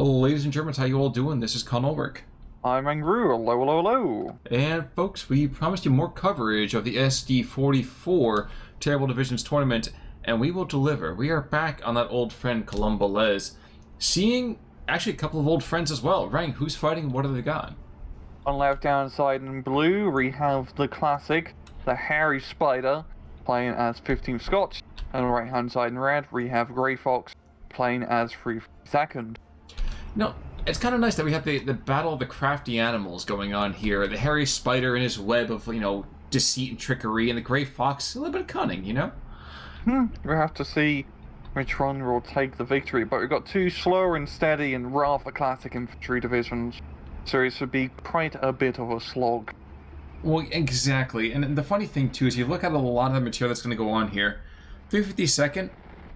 Ladies and Germans, how you all doing? This is Collombelles. I'm Angru, hello, hello, hello. And folks, we promised you more coverage of the SD44 Terrible Divisions tournament, and we will deliver. We are back on that old friend Colombelles, seeing actually a couple of old friends as well. Rang, who's fighting? What have they got? On left hand side in blue, we have the classic, the hairyspider, playing as 15 Scots. And on the right hand side in red, we have Grey Fox, playing as 3 2nd. No, it's kind of nice that we have the battle of the crafty animals going on here. The hairy spider in his web of, deceit and trickery, and the Grey Fox, a little bit of cunning, We have to see which one will take the victory, but we've got two slow and steady and rather classic infantry divisions, so this would be quite a bit of a slog. Well, exactly, and the funny thing too is you look at a lot of the material that's going to go on here. 352nd,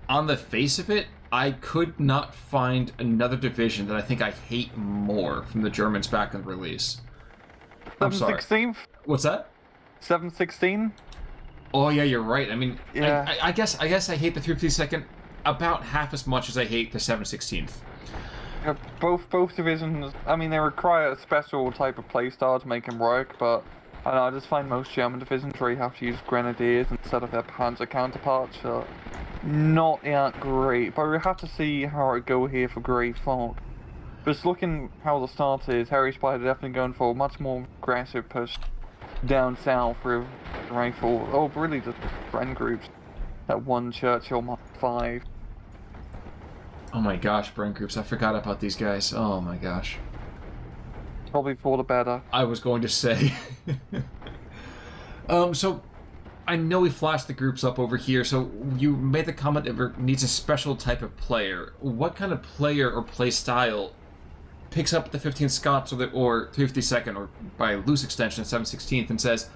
on the face of it, I could not find another division that I think I hate more from the Germans back in the release. I'm sorry. 716th? What's that? 716? Oh yeah, you're right. I mean, yeah. I guess I hate the 352nd about half as much as I hate the 716th. Both divisions, I mean, they require a special type of playstyle to make them work, but I just find most German divisions where you have to use grenadiers instead of their panzer counterparts are not that great. But we have to see how it go here for Grey Fox. Just looking how the start is, hairyspider definitely going for a much more aggressive push down south with rifle. Oh, really, the friend groups. That one Churchill Mark 5. Oh my gosh, friend groups! I forgot about these guys. Oh my gosh. Probably for the better. I was going to say. So I know we flashed the groups up over here, so you made the comment that it needs a special type of player. What kind of player or play style picks up the 15 Scots or 352nd, or by loose extension 716th, and says,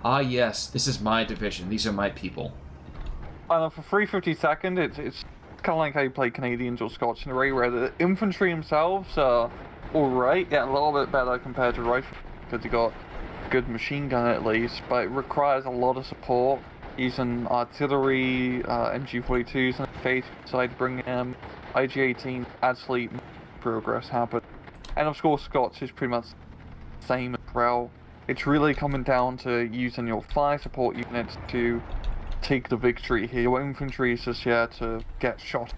ah yes, this is my division, these are my people? For 352nd, it's kind of like how you play Canadians or Scots in a way where the infantry themselves are alright, yeah, a little bit better compared to rifle, because you got good machine gun at least, but it requires a lot of support, using artillery, MG42s on the face side to bring IG-18 actually progress happen. And of course Scots is pretty much the same as well. It's really coming down to using your fire support units to take the victory here. Your infantry is just here to get shot.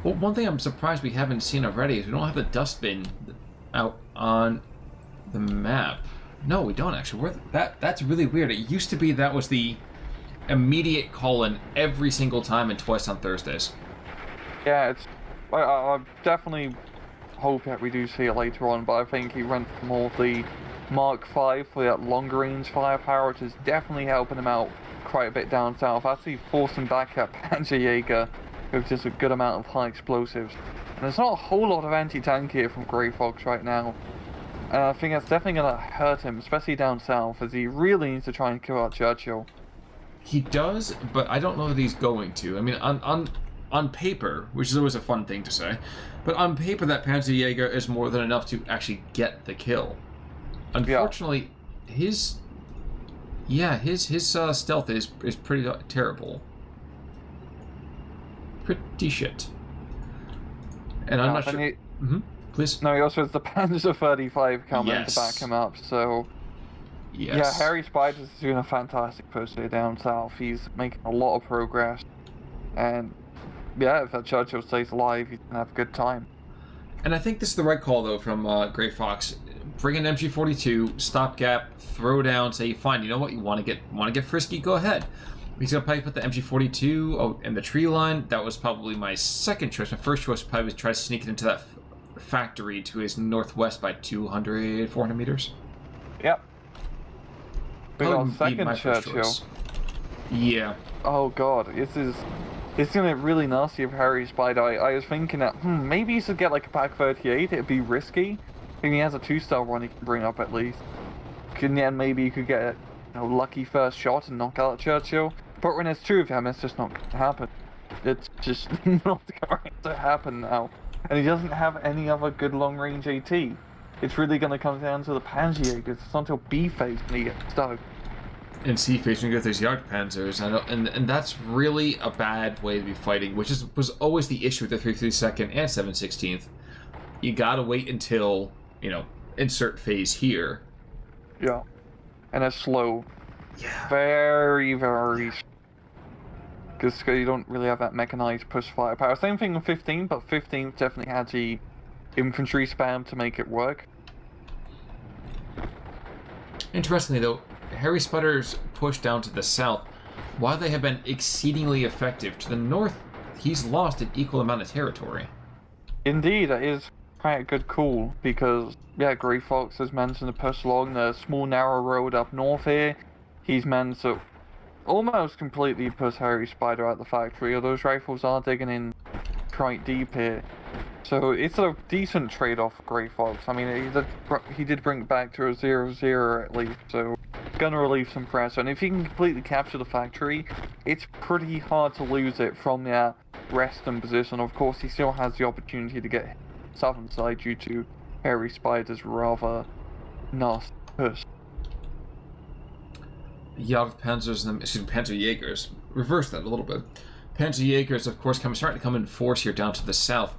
Well, one thing I'm surprised we haven't seen already is we don't have the dustbin out on the map. No, we don't actually. That's really weird. It used to be that was the immediate call-in every single time and twice on Thursdays. Yeah, I definitely hope that we do see it later on, but I think he went for more of the Mark 5 for that longer range firepower, which is definitely helping him out quite a bit down south. Actually forcing back that Panzerjäger with just a good amount of high explosives. And there's not a whole lot of anti-tank here from Grey Fox right now. And I think that's definitely going to hurt him, especially down south, as he really needs to try and kill out Churchill. He does, but I don't know that he's going to. I mean, on paper, which is always a fun thing to say, but on paper that Panzerjäger is more than enough to actually get the kill. Unfortunately, his stealth is pretty terrible. Pretty shit. And I'm not sure. Please. No, he also has the Panzer 35 coming to back him up. So yeah, hairyspider's doing a fantastic push there down south. He's making a lot of progress, and yeah, if that Churchill stays alive, he's gonna have a good time. And I think this is the right call though from Grey Fox. Bring an MG42, stopgap, throw down, say, fine, you know what, you want to get frisky, go ahead. He's gonna probably put the MG42 in the tree line. That was probably my second choice. My first choice would probably try to sneak it into that factory to his northwest by 200, 400 meters. Yep. We got second Churchill. Yeah. Oh god, it's gonna be really nasty of hairyspider. I was thinking that maybe he should get like a Pak 38. It'd be risky. I think he has a 2-star one he can bring up at least. And then maybe you could get a lucky first shot and knock out Churchill. But when there's two of them, it's just not going to happen. It's just not going to happen now. And he doesn't have any other good long-range AT. It's really going to come down to the Panzerjäger. It's until B-phase when he gets stuck. in C phase when you get those Jagdpanzers, and that's really a bad way to be fighting, which was always the issue with the 332nd and 716th. You gotta wait until, insert phase here. Yeah. And it's slow. Yeah. Very, very. Because you don't really have that mechanized push firepower. Same thing with 15, but 15 definitely had the infantry spam to make it work. Interestingly, though, hairyspiders push down to the south, while they have been exceedingly effective, to the north, he's lost an equal amount of territory. Indeed, it is quite a good call, because, yeah, Grey Fox has managed to push along the small narrow road up north here. He's managed to almost completely push hairyspider out the factory, although those rifles are digging in quite deep here. So it's a decent trade-off for Grey Fox. I mean, he did bring it back to a 0-0 at least, so gonna relieve some pressure. And if he can completely capture the factory, it's pretty hard to lose it from that resting position. Of course, he still has the opportunity to get southern side due to hairyspider's rather nasty push. Jagdpanzers and Panzerjägers. Reverse that a little bit. Panzerjägers, of course, starting to come in force here down to the south.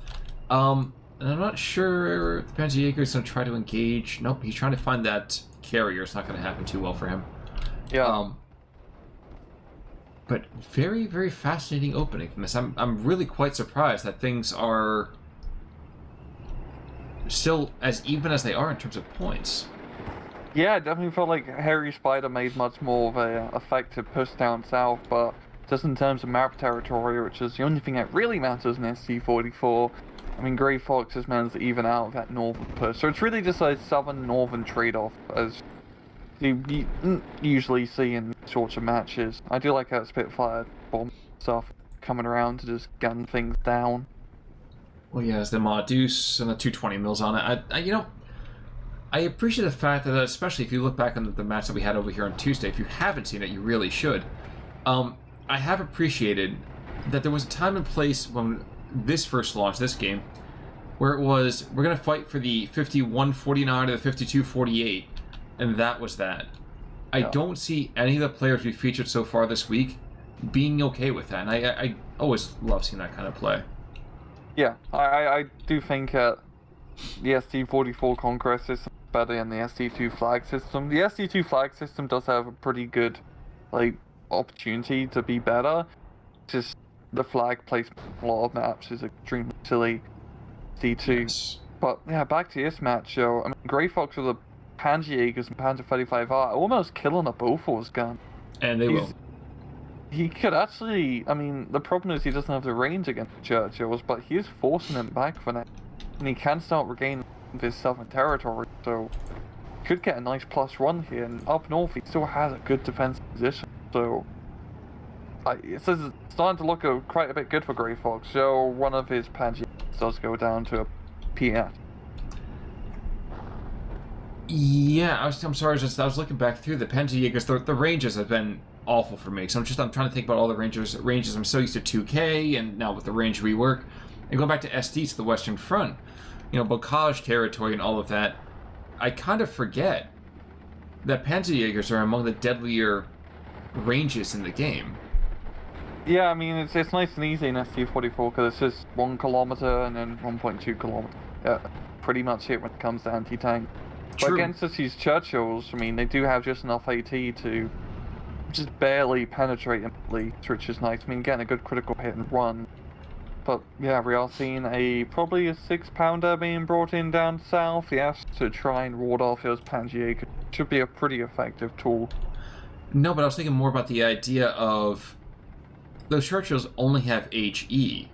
And I'm not sure if the Panzerjäger is going to try to engage. Nope, he's trying to find that carrier. It's not going to happen too well for him. Yeah. But very, very fascinating opening from this. I'm really quite surprised that things are still as even as they are in terms of points. Yeah, I definitely felt like hairyspider made much more of a effective push down south, but just in terms of map territory, which is the only thing that really matters in SC44, I mean, Grey Fox has managed to even out that northern push. So it's really just a southern-northern trade-off, as you usually see in sorts of matches. I do like how Spitfire bomb stuff coming around to just gun things down. Well, yeah, there's the Deuce and the 220 mils on it. I appreciate the fact that, especially if you look back on the match that we had over here on Tuesday, if you haven't seen it, you really should. I have appreciated that there was a time and place when this first launched, this game, where it was, we're going to fight for the 51-49 or the 52-48, and that was that. I don't see any of the players we featured so far this week being okay with that, and I always love seeing that kind of play. Yeah, I do think the ST44 Conquest system is better than the ST2 flag system. The ST2 flag system does have a pretty good, opportunity to be better. Just the flag placement on a lot of maps is extremely silly. D2. Yes. But yeah, back to this match, I mean, Grey Fox with the Panzerjägers and Panzer 35R almost killing a Bofors gun. And they will. He could actually, I mean, the problem is he doesn't have the range against Churchills, but he is forcing him back for now. And he can start regaining this southern territory, so could get a nice +1 here. And up north, he still has a good defensive position, so it's starting to look quite a bit good for Grey Fox. So one of his Panzerjägers does go down to a PF. Yeah, I'm sorry. I was looking back through the Panzerjägers. The ranges have been awful for me. So I'm trying to think about all the ranges. I'm so used to 2K, and now with the range rework, and going back to SD to the Western Front, Bocage territory and all of that. I kind of forget that Panzerjägers are among the deadlier ranges in the game. Yeah, I mean, it's nice and easy in ST44 because it's just 1 kilometer and then 1.2 kilometers. Pretty much it when it comes to anti-tank. But against these Churchills, I mean, they do have just enough AT to just barely penetrate them, which is nice. I mean, getting a good critical hit and run. But yeah, we are seeing probably a 6-pounder being brought in down south, yes, to try and ward off those Panzerjägers. Should be a pretty effective tool. No, but I was thinking more about the idea of those Churchills only have HE.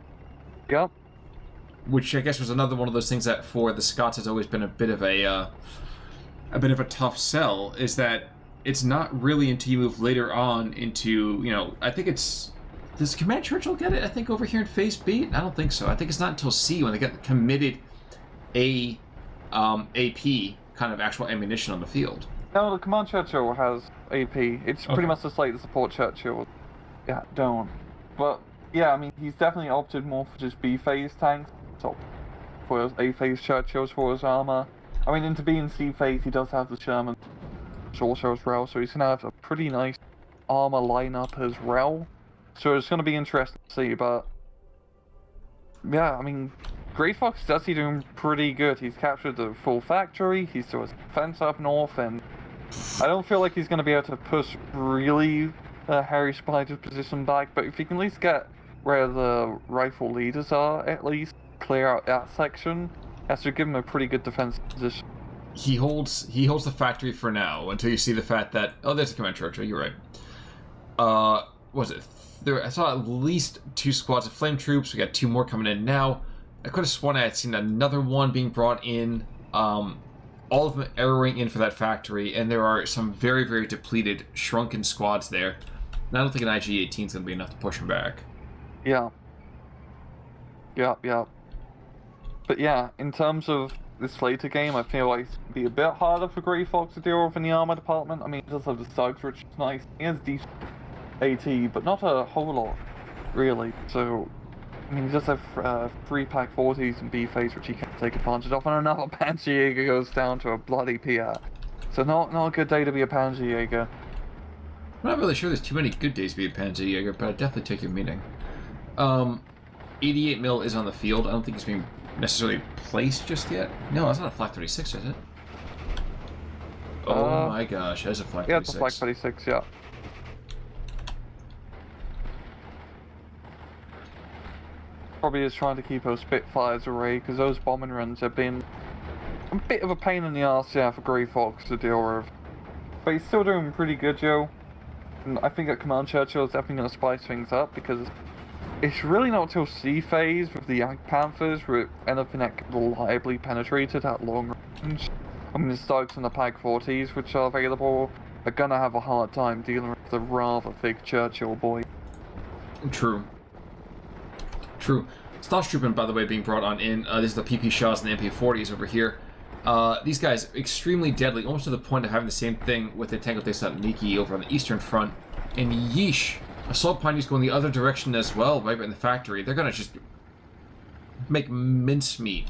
Yep. Which I guess was another one of those things that for the Scots has always been a bit of a tough sell, is that it's not really until you move later on into, I think it's... Does Command Churchill get it, I think, over here in Phase B? I don't think so. I think it's not until C when they get committed AP kind of actual ammunition on the field. No, the Command Churchill has AP. It's pretty much just like the support Churchill. Yeah, don't. But, yeah, I mean, he's definitely opted more for just B-phase tanks. So, for his A-phase Churchills for his armor. I mean, and to be in C-phase, he does have the Sherman also as well, so he's going to have a pretty nice armor lineup as well. So it's going to be interesting to see, but yeah, I mean, Grey Fox is actually doing pretty good. He's captured the full factory, he's still a defense up north, and I don't feel like he's going to be able to push really hairyspider's position back, but if he can at least get where the rifle leaders are, at least clear out that section, that should give him a pretty good defensive position. He holds the factory for now until you see the fact that there's a command charger. You're right. Was it? I saw at least 2 squads of flame troops. We got 2 more coming in now. I could have sworn I had seen another one being brought in. All of them arrowing in for that factory, and there are some very, very depleted, shrunken squads there. And I don't think an IG-18 is going to be enough to push them back. Yeah. Yeah. But yeah, in terms of this later game, I feel like it's going to be a bit harder for Grey Fox to deal with in the armor department. I mean, he does have the Stugs, which is nice. He has decent AT, but not a whole lot, really. So, I mean, he does have 3-pack 40s and B-phase, which he can take advantage of, and another Panzerjäger goes down to a bloody PR. So not a good day to be a Panzerjäger. I'm not really sure there's too many good days to be a Panzerjäger, but I definitely take your meaning. 88 mil is on the field. I don't think it's being necessarily placed just yet. No, that's not a Flak 36, is it? Oh my gosh, that's a Flak 36. Yeah, it's a Flak 36, yeah. Probably is trying to keep those Spitfires away, because those bombing runs have been a bit of a pain in the arse, yeah, for Grey Fox to deal with. But he's still doing pretty good, Joe. And I think that Command Churchill is definitely going to spice things up, because it's really not till C phase with the Yank Panthers where anything that can reliably penetrate at long range. I mean, the Stugs and the Pag 40s, which are available, are going to have a hard time dealing with the rather thick Churchill boy. True. Starstruppen, by the way, being brought on in. This is the PP Shaws and the MP40s over here. These guys, extremely deadly, almost to the point of having the same thing with the Tango de Saloniki over on the eastern front. And yeesh, Assault Pioneers going the other direction as well, right in the factory. They're going to just make mincemeat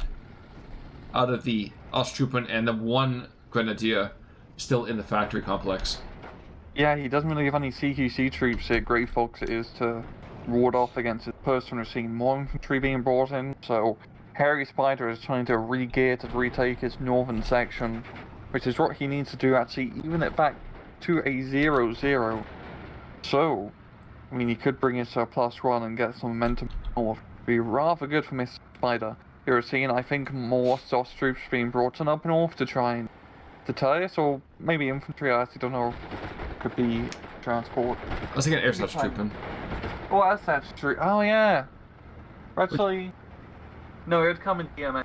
out of the Osttruppen and the one Grenadier still in the factory complex. Yeah, he doesn't really have any CQC troops at Grey Fox it is to ward off against his person. We're seeing more infantry being brought in, so hairyspider is trying to re-gear to retake his northern section, which is what he needs to do actually, even it back to a 0-0. So, I mean, he could bring it to a +1 and get some momentum north. Be rather good for Mr. Spider. You're seeing, I think, more Scots troops being brought in up north to try and deter us, or maybe infantry, I actually don't know. Could be transport. I was thinking air Starstruppen. Oh, that's true. Oh, yeah. Actually, no, it would come in TMS.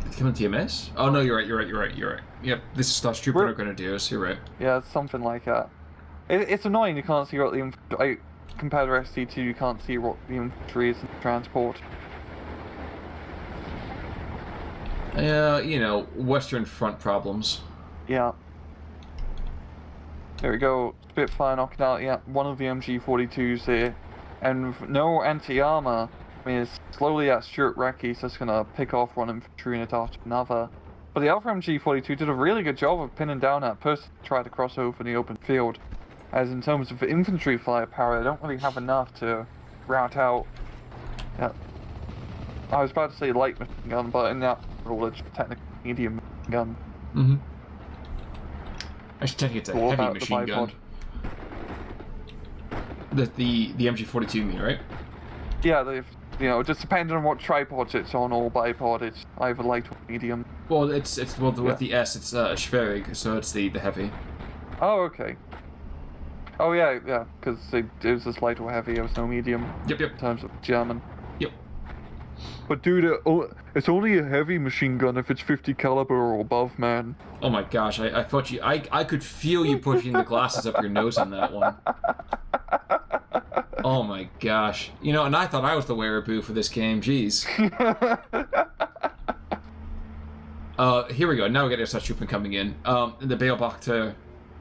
It'd come in TMS? Oh, no, you're right. Yep, this is Starstruppen are going to do us, you're right. Yeah, it's something like that. It's annoying you can't see what the infantry... Compared to SC2, you can't see what the infantry is in transport. Yeah, you know, Western Front problems. Yeah. There we go. Spitfire knocking out, yeah, one of the MG42s here. And with no anti-armor, I mean, it's slowly at Stuart Recce's just gonna pick off one infantry unit after another. But the Alpha MG42 did a really good job of pinning down that person to try to cross over in the open field. As in terms of infantry firepower, they don't really have enough to rout out. Yeah. I was about to say light machine gun, but in that rule, it's technically medium machine gun. Mm-hmm. I should tell you it's a heavy machine gun. The MG42 you mean, right? Yeah, you know, just depending on what tripod it's on or bipod, it's either light or medium. Well, with the S, it's Schwerig, so it's the heavy. Oh, okay. Oh yeah, because it was just light or heavy, there was no medium. Yep. In terms of German. Yep. But dude, it's only a heavy machine gun if it's 50 caliber or above, man. Oh my gosh, I thought I could feel you pushing the glasses up your nose on that one. Oh my gosh. You know, and I thought I was the wearaboo for this game, jeez. Here we go, now we get our Starstruppen coming in. The Beilbach to...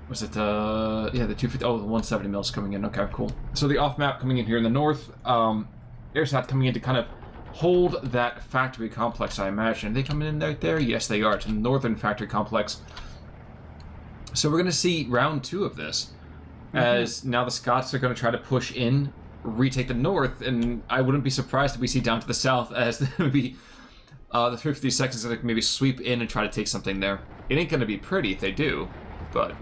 Was it, the 250, the 170 mils coming in, okay, cool. So the off-map coming in here in the north, Airsat coming in to kind of hold that factory complex, I imagine. Are they coming in right there? Yes, they are, to the northern factory complex. So we're going to see round 2 of this, as now the Scots are going to try to push in, retake the north, and I wouldn't be surprised if we see down to the south as maybe the 50 seconds that maybe sweep in and try to take something there. It ain't going to be pretty if they do, but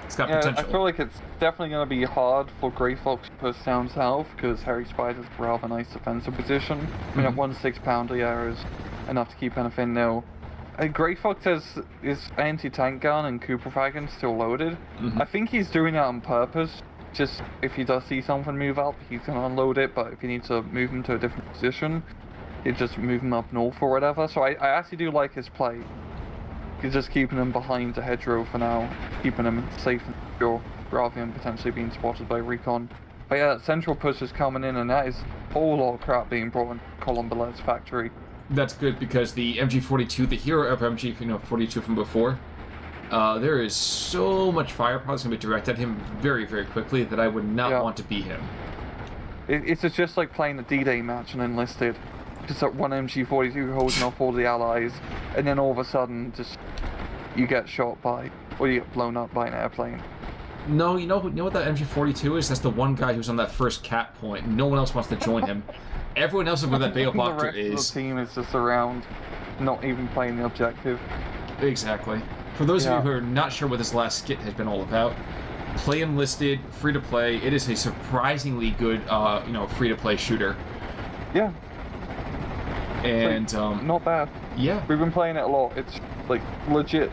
it's got potential. I feel like it's definitely going to be hard for Grey Fox to push down south, because hairyspider's a rather nice defensive position. I mean, at 1 6-pounder, yeah, is enough to keep anything nil. Grey Fox has his anti-tank gun and Cooper wagon still loaded. I think he's doing that on purpose. Just if he does see something move up, he's going to unload it, but if he needs to move him to a different position, he'll just move him up north or whatever. So I actually do like his play. He's just keeping him behind the hedgerow for now, keeping him safe and secure, rather than potentially being spotted by recon. But yeah, central push is coming in, and that is a whole lot of crap being brought in Colombelles factory. That's good, because the MG42, the hero of MG42 from before, there is so much firepower that's going to be directed at him very, very quickly that I would not want to be him. It's just like playing a D-Day match and enlisted. Just that one MG42 holding off all the allies, and then all of a sudden, just you get shot by, or you get blown up by an airplane. No, you know what that MG42 is? That's the one guy who's on that first cap point. No one else wants to join him. Everyone else is where that Baobacter is. The rest of the team is just around, not even playing the objective. Exactly. For those of you who are not sure what this last skit has been all about, play enlisted, free to play. It is a surprisingly good, free to play shooter. Yeah. And not bad. Yeah. We've been playing it a lot. It's like legit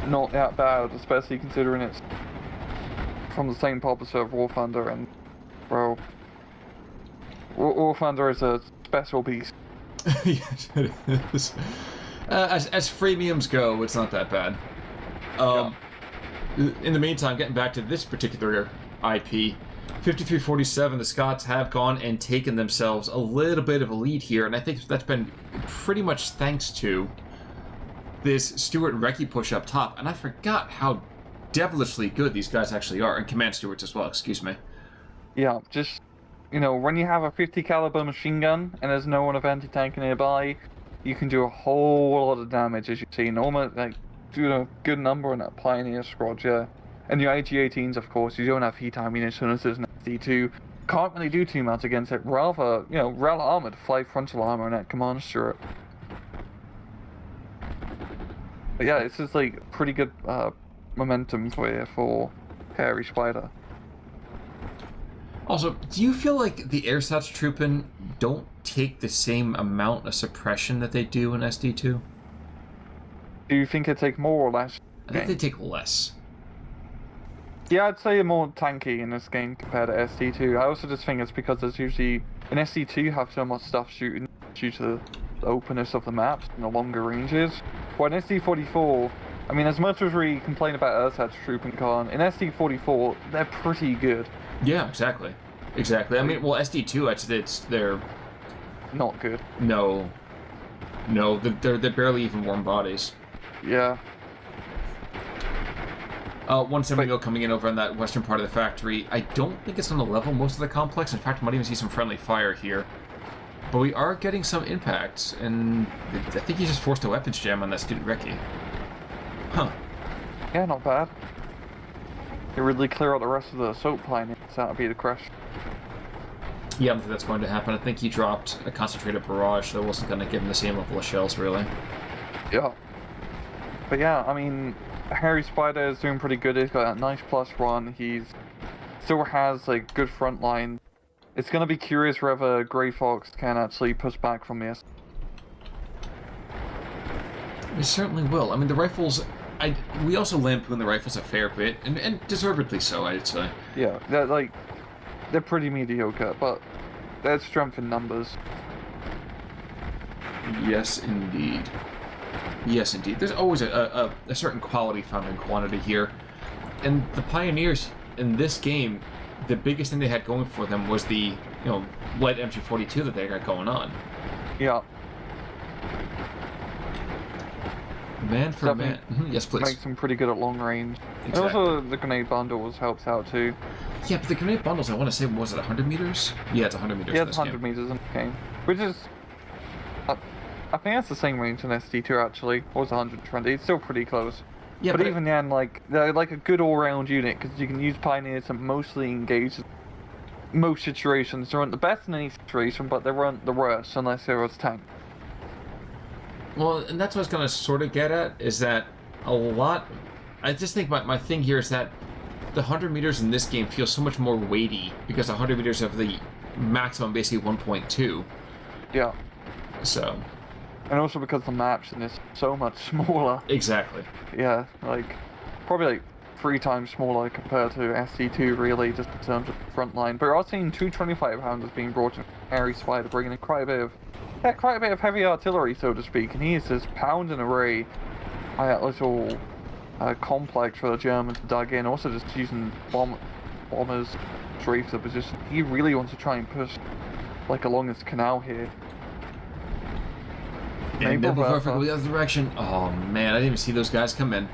not that bad, especially considering it's from the same publisher of War Thunder, and bro, War Thunder is a special beast. Yes, it is. As freemiums go, it's not that bad. In the meantime, getting back to this particular IP, 53-47, the Scots have gone and taken themselves a little bit of a lead here, and I think that's been pretty much thanks to this Stuart and Recce push up top, and I forgot how devilishly good these guys actually are, and Command Stewards as well, excuse me. Yeah, just, when you have a 50 caliber machine gun and there's no one of anti-tank nearby, you can do a whole lot of damage, as you see. Almost, do a good number on that Pioneer squad, yeah. And your IG-18s, of course, you don't have heat ammunition as an SD2. Can't really do too much against it. Rather, rel armored, 5 frontal armor, and that Command Stewart. But yeah, it's just pretty good momentum for hairyspider. Also, do you feel like the Airsats trooping don't take the same amount of suppression that they do in SD2? Do you think it take more or less? I think they take less. Yeah, I'd say more tanky in this game compared to SD2. I also just think it's because there's usually... In SD2 you have so much stuff shooting due to the openness of the maps and the longer ranges. Well, in SD44, I mean, as much as we complain about Airsats trooping con, in SD44, they're pretty good. Yeah, exactly. Exactly. I mean, well, SD2, they're... Not good. No. No, they're barely even warm bodies. Yeah. 170 coming in over on that western part of the factory. I don't think it's going to level most of the complex. In fact, we might even see some friendly fire here. But we are getting some impacts, and I think he just forced a weapons jam on that student Recce. Huh. Yeah, not bad. They really clear out the rest of the assault plane. So that would be the crash. Yeah, I don't think that's going to happen. I think he dropped a concentrated barrage that wasn't going to give him the same level of shells, really. Yeah. But yeah, I mean, hairyspider is doing pretty good. He's got a nice +1. He's still has good front line. It's going to be curious whether Grey Fox can actually push back from this. It certainly will. I mean, the rifles... we also lampoon the rifles a fair bit, and deservedly so, I'd say. Yeah, they're pretty mediocre, but there's strength in numbers. Yes, indeed. Yes, indeed. There's always a certain quality found in quantity here. And the Pioneers in this game, the biggest thing they had going for them was the, light MG42 that they got going on. Yeah. Man for man. Yes, please. Makes them pretty good at long range. Exactly. And also the grenade bundles helps out too. Yeah, but the grenade bundles, I want to say, was it 100 meters? Yeah, it's 100 meters. Yeah, it's 100 meters in the game. Which is... I think that's the same range in SD2 actually. Or was 120. It's still pretty close. Yeah, but even then, like, they're like a good all-round unit, because you can use Pioneers to mostly engage most situations. They aren't the best in any situation, but they aren't the worst unless they're as tank. Well, and that's what I was going to sort of get at, is that a lot... I just think my thing here is that the 100 meters in this game feels so much more weighty, because 100 meters have the maximum, basically 1.2. Yeah. So... And also because the maps in this so much smaller. Exactly. Yeah, like, probably like 3 times smaller compared to SC2, really, just in terms of front line. But we're also seeing 225 pounders being brought in, hairyspider bringing in quite a bit of heavy artillery, so to speak, and he is just pounding away that little complex for the Germans to dug in, also just using bombers to strafe the position. He really wants to try and push, like, along this canal here. And Maple Perfect go the other direction. Oh man, I didn't even see those guys come in.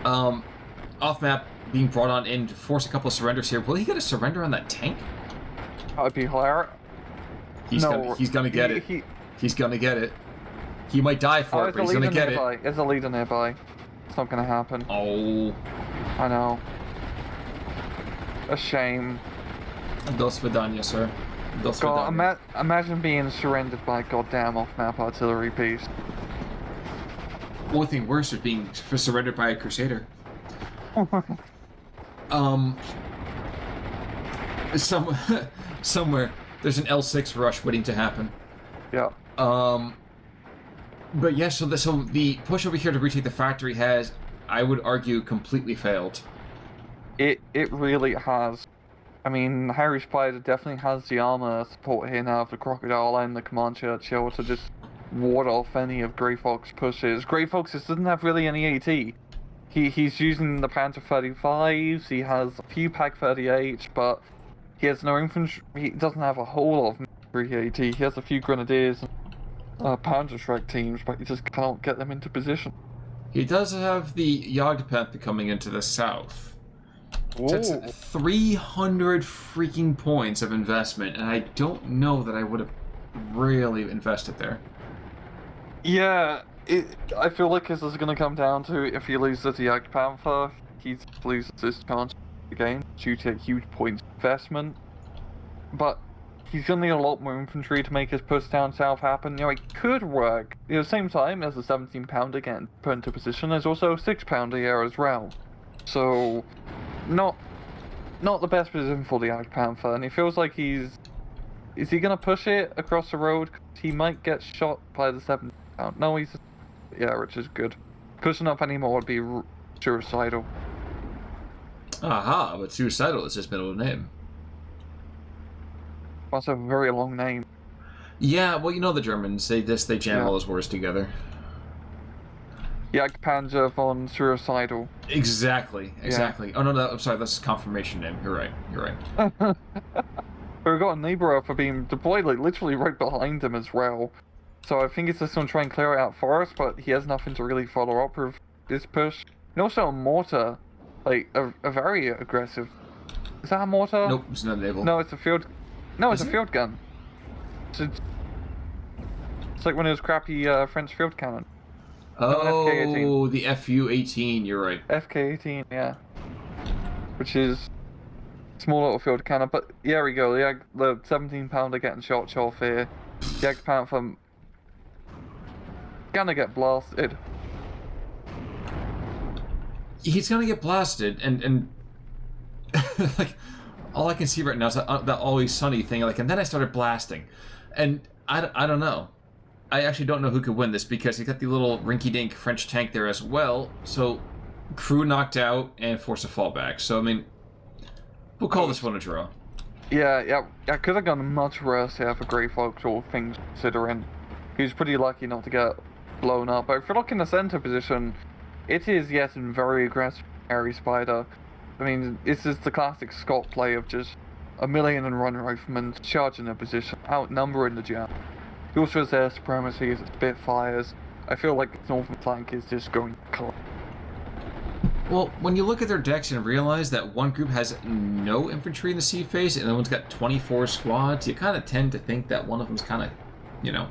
Off map, being brought on in to force a couple of surrenders here. Will he get a surrender on that tank? That would be hilarious. He's gonna get it. He's gonna get it. He might die for it, but he's gonna get it. There's a leader nearby. It's not gonna happen. Oh. I know. A shame. Dos vidania, sir. God, imagine being surrendered by a goddamn off-map artillery piece. One thing worse is being surrendered by a crusader. Somewhere there's an L6 rush waiting to happen. Yeah. But yeah, so the push over here to retake the factory has, I would argue, completely failed. It really has. I mean, hairyspider definitely has the armor support here now of the Crocodile and the Command Churchill to just ward off any of Grey Fox pushes. Grey Fox just doesn't have really any AT. He's using the Panther 35s, he has a few Pak 38s, but he has no infantry. He doesn't have a whole lot of infantry AT. He has a few Grenadiers and Panzerschreck teams, but he just cannot get them into position. He does have the Jagdpanther coming into the south. That's 300 freaking points of investment, and I don't know that I would have really invested there. Yeah, I feel like this is going to come down to if he loses the Jagdpanther, he loses his chance of the game due to huge points investment. But he's going to need a lot more infantry to make his push down south happen. You know, it could work. At the same time as the 17-pounder getting put into position, there's also a 6-pounder here as well. So, not the best position for the Jagdpanther, and he feels like is he going to push it across the road? He might get shot by the 7-pounder. No, yeah, which is good. Pushing up anymore would be suicidal. Aha, but suicidal is his middle name. That's a very long name. Yeah, well, you know the Germans, they jam all those words together. Jagdpanzer von Suicidal. Exactly. Yeah. Oh, no, I'm sorry, that's his confirmation name. You're right. We've got a neighbor for being deployed, like, literally right behind him as well. So I think he's just going to try and clear it out for us, but he has nothing to really follow up with this push. And also a mortar, like, a very aggressive... Is that a mortar? Nope, it's not a naval. No, it's a field... No, it's a field gun. It's like one of those crappy French field cannon. Oh, the FU-18, you're right. FK-18, yeah. Which is small little field cannon, but here we go. The 17-pounder getting shot off here. Jagdpanther gonna get blasted. He's gonna get blasted, and like, all I can see right now is that Always Sunny thing, like, and then I started blasting. And I don't know. I actually don't know who could win this, because you got the little rinky-dink French tank there as well, so crew knocked out and forced a fallback. So, I mean, we'll call this one a draw. Yeah, I could have gone much worse here for Grey Fox, all things considering. He was pretty lucky not to get blown up. But if you look in the center position, it is, yes, a very aggressive hairyspider. I mean, this is the classic Scot play of just a million and run riflemen charging a position, outnumbering the Germans. He also has air supremacy as Spitfires. I feel like the northern flank is just going to collapse. Well, when you look at their decks and realize that one group has no infantry in the sea phase and the other one's got 24 squads, you kind of tend to think that one of them's kind of, you know...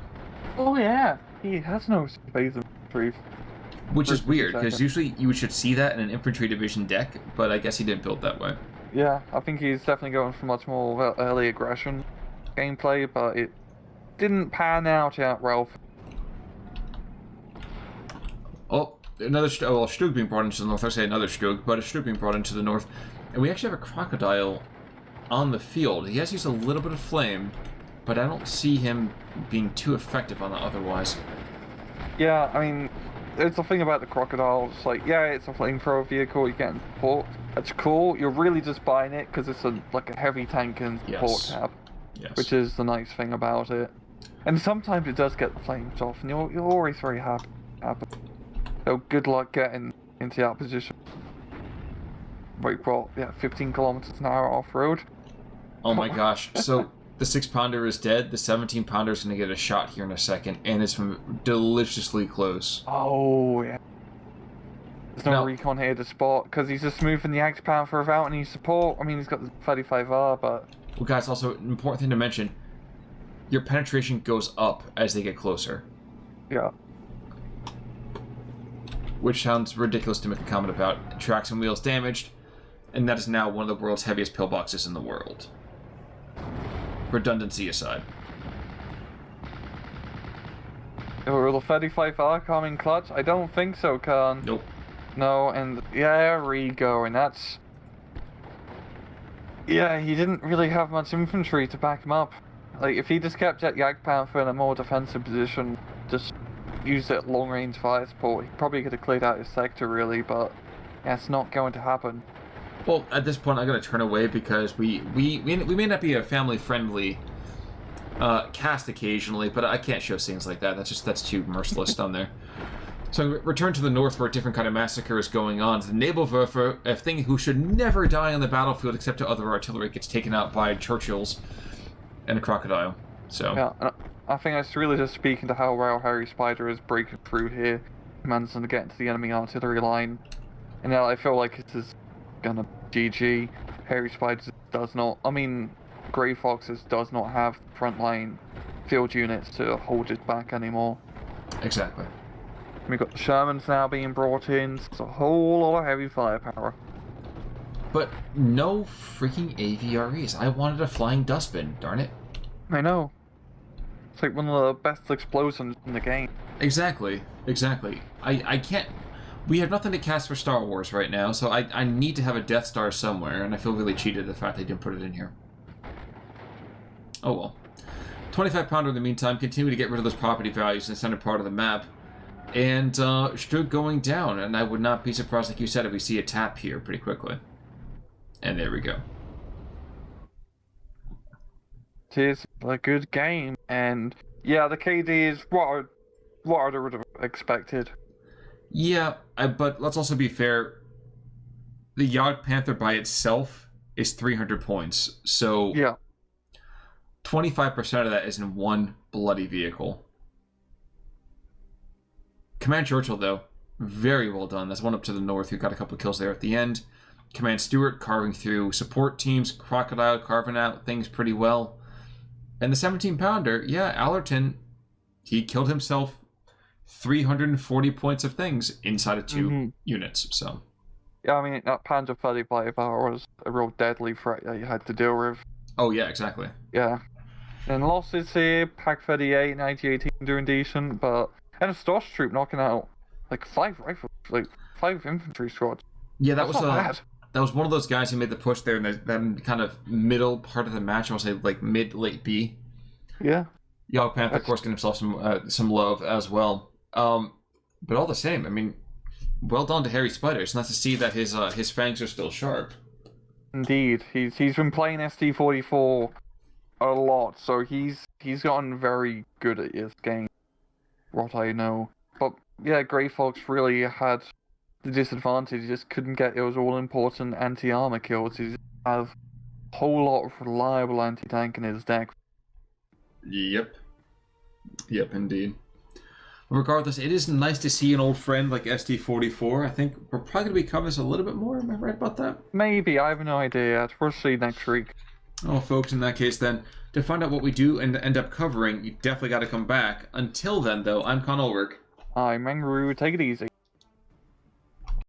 Oh yeah, he has no sea phase infantry. Which is weird, because usually you should see that in an infantry division deck, but I guess he didn't build that way. Yeah, I think he's definitely going for much more early aggression gameplay, but it didn't pan out yet, Ralph. Oh, another Strug being brought into the north. I say another Strug, but a Strug being brought into the north. And we actually have a Crocodile on the field. He has used a little bit of flame, but I don't see him being too effective on that otherwise. Yeah, I mean, it's the thing about the Crocodile. It's like, yeah, it's a flamethrower vehicle. You get in support. That's cool. You're really just buying it because it's like a heavy tank and support tab, which is the nice thing about it. And sometimes it does get the flames off, and you're always very happy. So good luck getting into that position. Wait, well, yeah, 15 kilometers an hour off road. Oh my gosh! So the 6-pounder is dead. The 17-pounder is going to get a shot here in a second, and it's from deliciously close. Oh yeah. There's no recon here to spot because he's just moving the Axe-Panther without any support. I mean, he's got the 35R, but... Well, guys, also an important thing to mention: your penetration goes up as they get closer. Yeah. Which sounds ridiculous to make a comment about. Tracks and wheels damaged, and that is now one of the world's heaviest pillboxes in the world. Redundancy aside. Will the 35R come in clutch? I don't think so, Khan. Nope. No, and there we go, and that's... Yeah, he didn't really have much infantry to back him up. Like, if he just kept Jagdpanther in a more defensive position, just used it long-range fire support, he probably could have cleared out his sector, really, but that's not going to happen. Well, at this point, I'm going to turn away because we may not be a family-friendly cast occasionally, but I can't show scenes like that. That's too merciless down there. So return to the north where a different kind of massacre is going on. The Nebelwerfer, a thing who should never die on the battlefield except to other artillery, gets taken out by Churchills and a Crocodile. So yeah, I think that's really just speaking to how well hairyspider is breaking through here, managing to get into the enemy artillery line. And now I feel like this is gonna GG. Hairyspider does not. I mean, Grey Foxes does not have frontline field units to hold it back anymore. Exactly. We've got the Shermans now being brought in, so it's a whole lot of heavy firepower. But no freaking AVREs. I wanted a flying dustbin, darn it. I know. It's like one of the best explosions in the game. Exactly. I can't... We have nothing to cast for Star Wars right now, so I need to have a Death Star somewhere, and I feel really cheated the fact they didn't put it in here. Oh well. 25-pounder in the meantime, continue to get rid of those property values in the center part of the map. And Strug going down, and I would not be surprised, like you said, if we see a tap here pretty quickly. And there we go. It is a good game, and yeah, the KD is what I would have expected. Yeah, but let's also be fair. The Jagdpanther by itself is 300 points, so yeah, 25% of that is in one bloody vehicle. Command Churchill, though, very well done. That's one up to the north who got a couple of kills there at the end. Command Stewart carving through support teams, Crocodile carving out things pretty well. And the 17-pounder, yeah, Allerton, he killed himself 340 points of things inside of two units, so. Yeah, I mean, that Panzer 35R was a real deadly threat that you had to deal with. Oh, yeah, exactly. Yeah. And losses here, Pack 38, 1918 doing decent, but... And a Stosh troop knocking out, like, 5 rifles, like, 5 infantry squads. Yeah, that was bad. That was one of those guys who made the push there in that kind of middle part of the match. I want to say, like, mid-late B. Yeah. Jagdpanther, of course, getting himself some love as well. But all the same, I mean, well done to hairyspider. It's nice to see that his fangs are still sharp. Indeed. He's been playing SD44 a lot, so he's gotten very good at his game. What I know. But yeah, Grey Fox really had the disadvantage. He just couldn't get those all-important anti-armor kills. He just have a whole lot of reliable anti-tank in his deck. Yep, indeed. Regardless, it is nice to see an old friend like SD44. I think we're probably going to be covering this a little bit more. Am I right about that? Maybe. I have no idea. We'll see next week. Oh, folks, in that case, then, to find out what we do and end up covering, you definitely got to come back. Until then, though, I'm Con Ulrich. I'm Mangaroo. Take it easy.